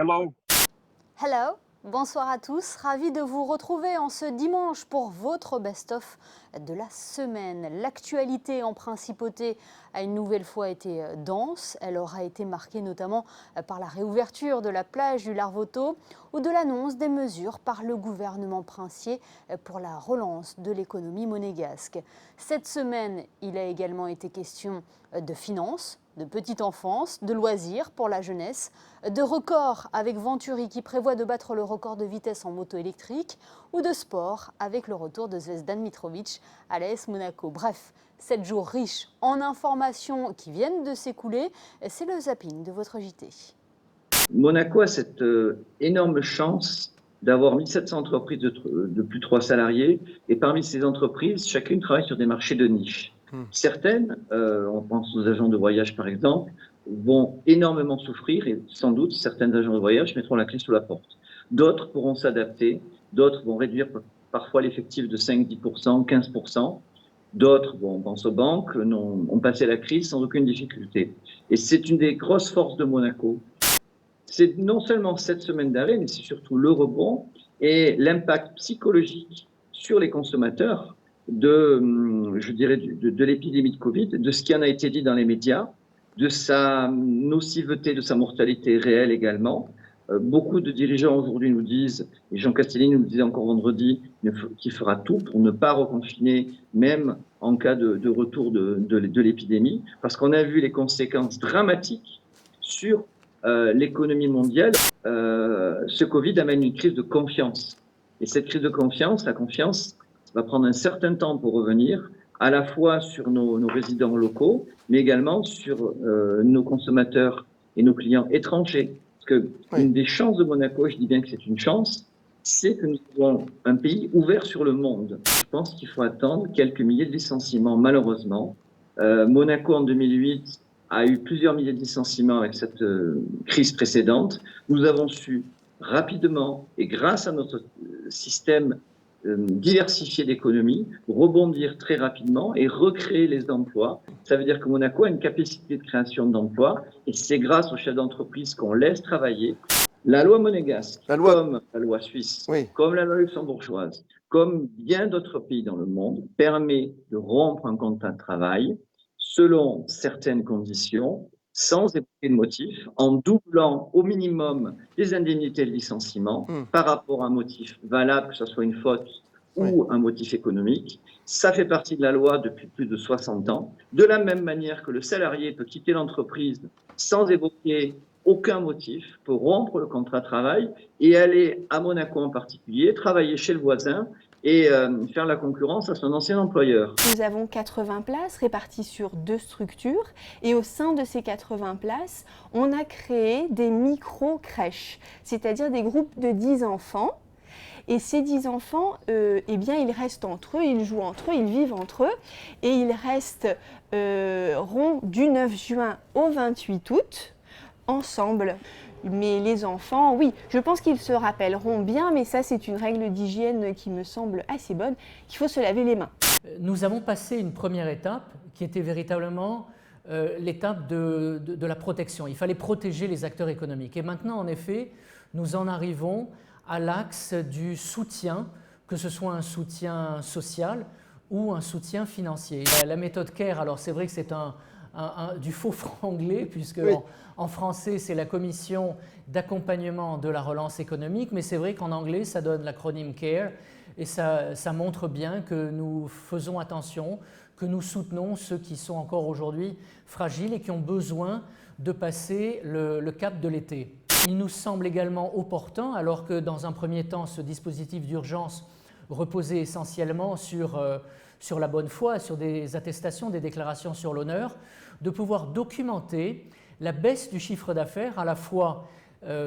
Hello. Hello, bonsoir à tous, ravi de vous retrouver en ce dimanche pour votre best-of de la semaine. L'actualité en principauté a une nouvelle fois été dense, elle aura été marquée notamment par la réouverture de la plage du Larvoto ou de l'annonce des mesures par le gouvernement princier pour la relance de l'économie monégasque. Cette semaine, il a également été question de finances, de petite enfance, de loisirs pour la jeunesse, de records avec Venturi qui prévoit de battre le record de vitesse en moto électrique ou de sport avec le retour de Zvezdan Mitrovic à l'AS Monaco. Bref, 7 jours riches en informations qui viennent de s'écouler, c'est le zapping de votre JT. Monaco a cette énorme chance d'avoir 1700 entreprises de plus de 3 salariés et parmi ces entreprises, chacune travaille sur des marchés de niche. Certaines, on pense aux agents de voyage par exemple, vont énormément souffrir et sans doute certains agents de voyage mettront la clé sous la porte. D'autres pourront s'adapter, d'autres vont réduire parfois l'effectif de 5-10%, 15%. D'autres, bon, on pense aux banques, ont passé la crise sans aucune difficulté. Et c'est une des grosses forces de Monaco. C'est non seulement cette semaine d'arrêt, mais c'est surtout le rebond et l'impact psychologique sur les consommateurs je dirais, de l'épidémie de Covid, de ce qui en a été dit dans les médias, de sa nociveté, de sa mortalité réelle également. Beaucoup de dirigeants aujourd'hui nous disent, et Jean Castelli nous le disait encore vendredi, qu'il fera tout pour ne pas reconfiner, même en cas de retour de l'épidémie, parce qu'on a vu les conséquences dramatiques sur l'économie mondiale. Ce Covid amène une crise de confiance. Et cette crise de confiance, la confiance va prendre un certain temps pour revenir, à la fois sur nos résidents locaux, mais également sur nos consommateurs et nos clients étrangers. Parce que une des chances de Monaco, je dis bien que c'est une chance, c'est que nous avons un pays ouvert sur le monde. Je pense qu'il faut attendre quelques milliers de licenciements, malheureusement. Monaco, en 2008, a eu plusieurs milliers de licenciements avec cette crise précédente. Nous avons su rapidement, et grâce à notre système diversifié d'économie, rebondir très rapidement et recréer les emplois. Ça veut dire que Monaco a une capacité de création d'emplois et c'est grâce aux chefs d'entreprise qu'on laisse travailler. La loi monégasque, comme la loi suisse, comme la loi luxembourgeoise, comme bien d'autres pays dans le monde, permet de rompre un contrat de travail selon certaines conditions, sans évoquer de motif, en doublant au minimum les indemnités de licenciement par rapport à un motif valable, que ce soit une faute ou un motif économique. Ça fait partie de la loi depuis plus de 60 ans. De la même manière que le salarié peut quitter l'entreprise sans évoquer aucun motif, peut rompre le contrat de travail et aller à Monaco en particulier, travailler chez le voisin et faire la concurrence à son ancien employeur. Nous avons 80 places réparties sur 2 structures et au sein de ces 80 places, on a créé des micro-crèches, c'est-à-dire des groupes de 10 enfants. Et ces 10 enfants, eh bien, ils restent entre eux, ils jouent entre eux, ils vivent entre eux et ils restent ronds du 9 juin au 28 août ensemble. Mais les enfants, oui, je pense qu'ils se rappelleront bien, mais ça c'est une règle d'hygiène qui me semble assez bonne, qu'il faut se laver les mains. Nous avons passé une première étape qui était véritablement l'étape de la protection. Il fallait protéger les acteurs économiques. Et maintenant, en effet, nous en arrivons à l'axe du soutien, que ce soit un soutien social ou un soutien financier. La méthode CARE, alors c'est vrai que c'est du faux franglais, puisque en français, c'est la Commission d'accompagnement de la relance économique, mais c'est vrai qu'en anglais, ça donne l'acronyme CARE, et ça montre bien que nous faisons attention, que nous soutenons ceux qui sont encore aujourd'hui fragiles et qui ont besoin de passer le cap de l'été. Il nous semble également opportun, alors que dans un premier temps, ce dispositif d'urgence reposait essentiellement sur la bonne foi, sur des attestations, des déclarations sur l'honneur, de pouvoir documenter la baisse du chiffre d'affaires à la fois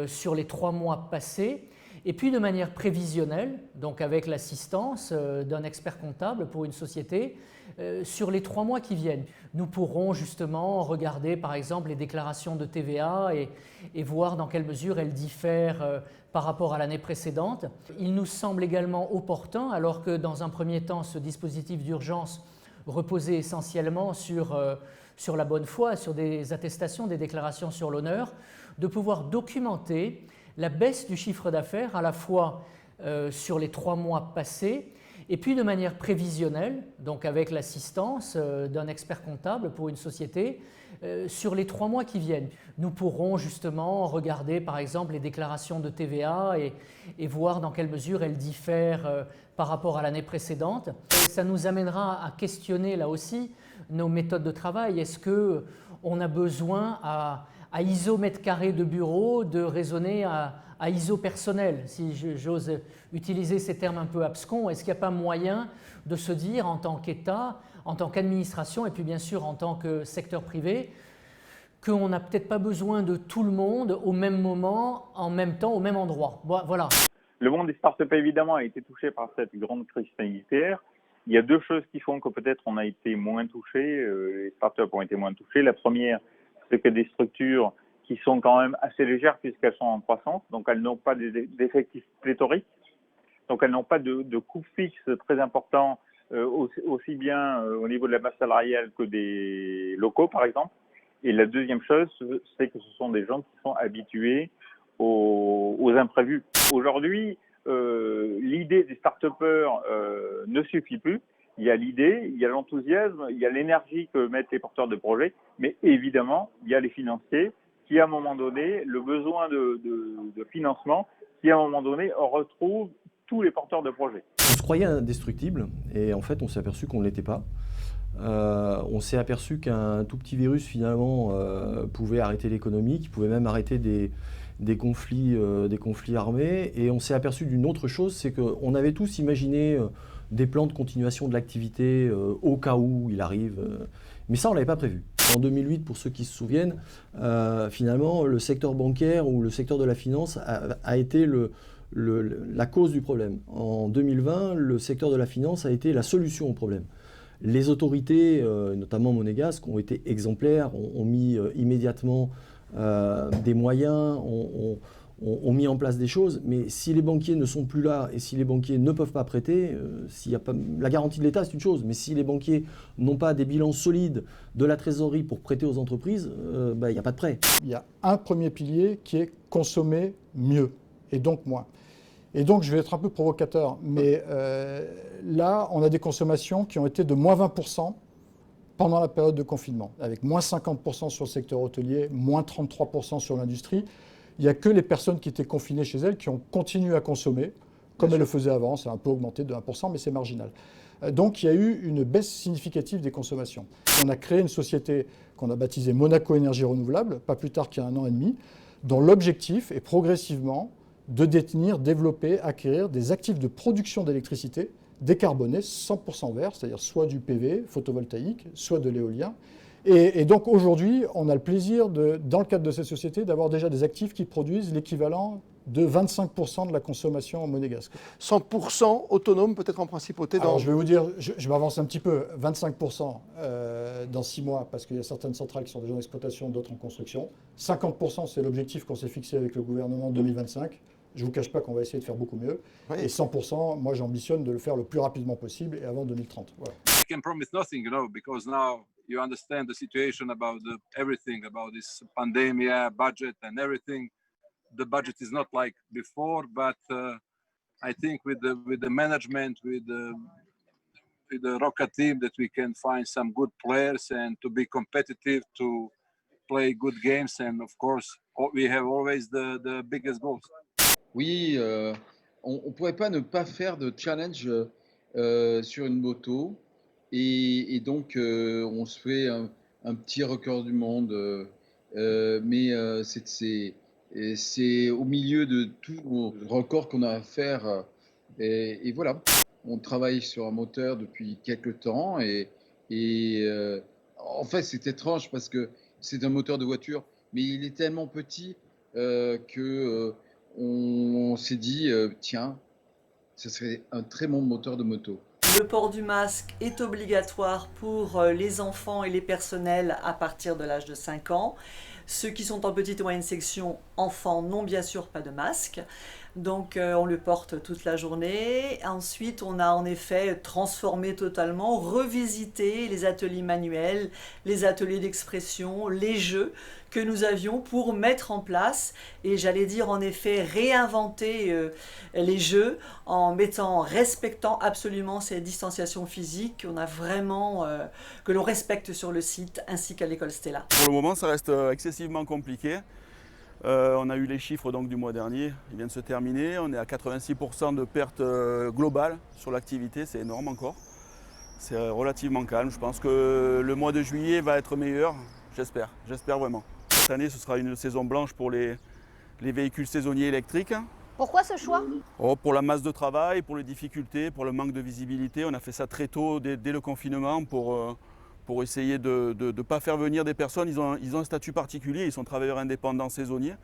sur les 3 mois passés et puis de manière prévisionnelle, donc avec l'assistance d'un expert comptable pour une société, sur les 3 mois qui viennent. Nous pourrons justement regarder par exemple les déclarations de TVA et voir dans quelle mesure elles diffèrent par rapport à l'année précédente. Il nous semble également opportun, alors que dans un premier temps ce dispositif d'urgence reposait essentiellement sur la bonne foi, sur des attestations, des déclarations sur l'honneur, de pouvoir documenter la baisse du chiffre d'affaires à la fois sur les 3 mois passés et puis de manière prévisionnelle, donc avec l'assistance d'un expert comptable pour une société, sur les 3 mois qui viennent. Nous pourrons justement regarder par exemple les déclarations de TVA et voir dans quelle mesure elles diffèrent par rapport à l'année précédente. Et ça nous amènera à questionner là aussi nos méthodes de travail. Est-ce qu'on a besoin à ISO mètre carré de bureau de raisonner à ISO personnel, si j'ose utiliser ces termes un peu abscons? Est-ce qu'il n'y a pas moyen de se dire en tant qu'État, en tant qu'administration et puis bien sûr en tant que secteur privé, qu'on n'a peut-être pas besoin de tout le monde au même moment, en même temps, au même endroit? Voilà. Le monde des startups évidemment a été touché par cette grande crise sanitaire. Il y a 2 choses qui font que peut-être on a été moins touché, les startups ont été moins touchées. La première, c'est que des structures qui sont quand même assez légères puisqu'elles sont en croissance, donc elles n'ont pas d'effectifs pléthoriques, donc elles n'ont pas de coûts fixes très importants, aussi bien au niveau de la masse salariale que des locaux par exemple. Et la deuxième chose, c'est que ce sont des gens qui sont habitués aux imprévus. Aujourd'hui, l'idée des start-upers ne suffit plus. Il y a l'idée, il y a l'enthousiasme, il y a l'énergie que mettent les porteurs de projets, mais évidemment, il y a les financiers qui, à un moment donné, le besoin de financement, qui, à un moment donné, retrouve tous les porteurs de projets. On se croyait indestructible et en fait, on s'est aperçu qu'on ne l'était pas. On s'est aperçu qu'un tout petit virus, finalement, pouvait arrêter l'économie, qui pouvait même arrêter des conflits armés. Et on s'est aperçu d'une autre chose, c'est qu'on avait tous imaginé des plans de continuation de l'activité au cas où il arrive. Mais ça, on ne l'avait pas prévu. En 2008, pour ceux qui se souviennent, finalement, le secteur bancaire ou le secteur de la finance a été la cause du problème. En 2020, le secteur de la finance a été la solution au problème. Les autorités, notamment monégasques, ont été exemplaires, ont mis immédiatement des moyens, ont mis en place des choses, mais si les banquiers ne sont plus là et si les banquiers ne peuvent pas prêter, s'il y a pas, la garantie de l'État c'est une chose, mais si les banquiers n'ont pas des bilans solides de la trésorerie pour prêter aux entreprises, il n'y a pas de prêt. Il y a un premier pilier qui est consommer mieux et donc moins. Et donc je vais être un peu provocateur, mais là on a des consommations qui ont été de moins 20% pendant la période de confinement, avec moins 50% sur le secteur hôtelier, moins 33% sur l'industrie. Il n'y a que les personnes qui étaient confinées chez elles qui ont continué à consommer, comme elles le faisaient avant. C'est un peu augmenté de 1%, mais c'est marginal. Donc il y a eu une baisse significative des consommations. On a créé une société qu'on a baptisée Monaco Énergie Renouvelable, pas plus tard qu'il y a 1 an et demi, dont l'objectif est progressivement de détenir, développer, acquérir des actifs de production d'électricité décarbonés, 100% verts, c'est-à-dire soit du PV photovoltaïque, soit de l'éolien. Et donc aujourd'hui, on a le plaisir, dans le cadre de cette société, d'avoir déjà des actifs qui produisent l'équivalent de 25% de la consommation monégasque. 100% autonome, peut-être en principauté dans... Alors je vais vous dire, je m'avance un petit peu, 25% dans 6 mois, parce qu'il y a certaines centrales qui sont déjà en exploitation, d'autres en construction. 50%, c'est l'objectif qu'on s'est fixé avec le gouvernement en 2025. Je ne vous cache pas qu'on va essayer de faire beaucoup mieux. Oui. Et 100%, moi j'ambitionne de le faire le plus rapidement possible et avant 2030. Voilà. I can promise nothing, because now you understand the situation about everything, about this pandemic, budget and everything. The budget is not like before, but I think with the management, with the Roca team, that we can find some good players and to be competitive, to play good games, and of course, we have always the biggest goals. Oui, on ne pourrait pas ne pas faire de challenge sur une moto et donc on se fait un petit record du monde, mais c'est au milieu de tous nos records qu'on a à faire et voilà. On travaille sur un moteur depuis quelques temps et en fait c'est étrange parce que c'est un moteur de voiture, mais il est tellement petit que on s'est dit, tiens, ce serait un très bon moteur de moto. Le port du masque est obligatoire pour les enfants et les personnels à partir de l'âge de 5 ans. Ceux qui sont en petite et moyenne section, enfants, n'ont bien sûr pas de masque. Donc on le porte toute la journée. Ensuite, on a en effet transformé totalement, revisité les ateliers manuels, les ateliers d'expression, les jeux que nous avions pour mettre en place et j'allais dire en effet réinventer les jeux en respectant absolument ces distanciations physiques. On a vraiment que l'on respecte sur le site ainsi qu'à l'école Stella. Pour le moment, ça reste excessivement compliqué. On a eu les chiffres donc, du mois dernier, ils viennent de se terminer. On est à 86% de perte globale sur l'activité, c'est énorme encore. C'est relativement calme. Je pense que le mois de juillet va être meilleur, j'espère vraiment. Cette année, ce sera une saison blanche pour les véhicules saisonniers électriques. Pourquoi ce choix? Pour la masse de travail, pour les difficultés, pour le manque de visibilité. On a fait ça très tôt, dès le confinement, pour essayer de ne pas faire venir des personnes. Ils ont un statut particulier, ils sont travailleurs indépendants saisonniers.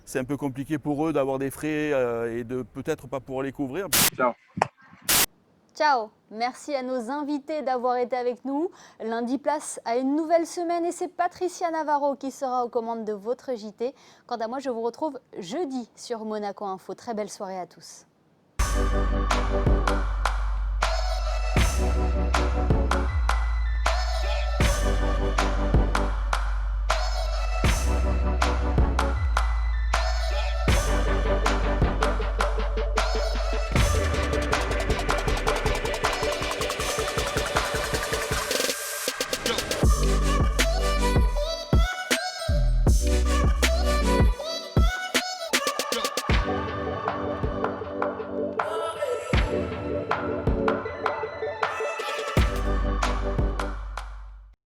C'est un peu compliqué pour eux d'avoir des frais et de peut-être pas pouvoir les couvrir. Ciao. Ciao, merci à nos invités d'avoir été avec nous. Lundi, place à une nouvelle semaine et c'est Patricia Navarro qui sera aux commandes de votre JT. Quant à moi, je vous retrouve jeudi sur Monaco Info. Très belle soirée à tous.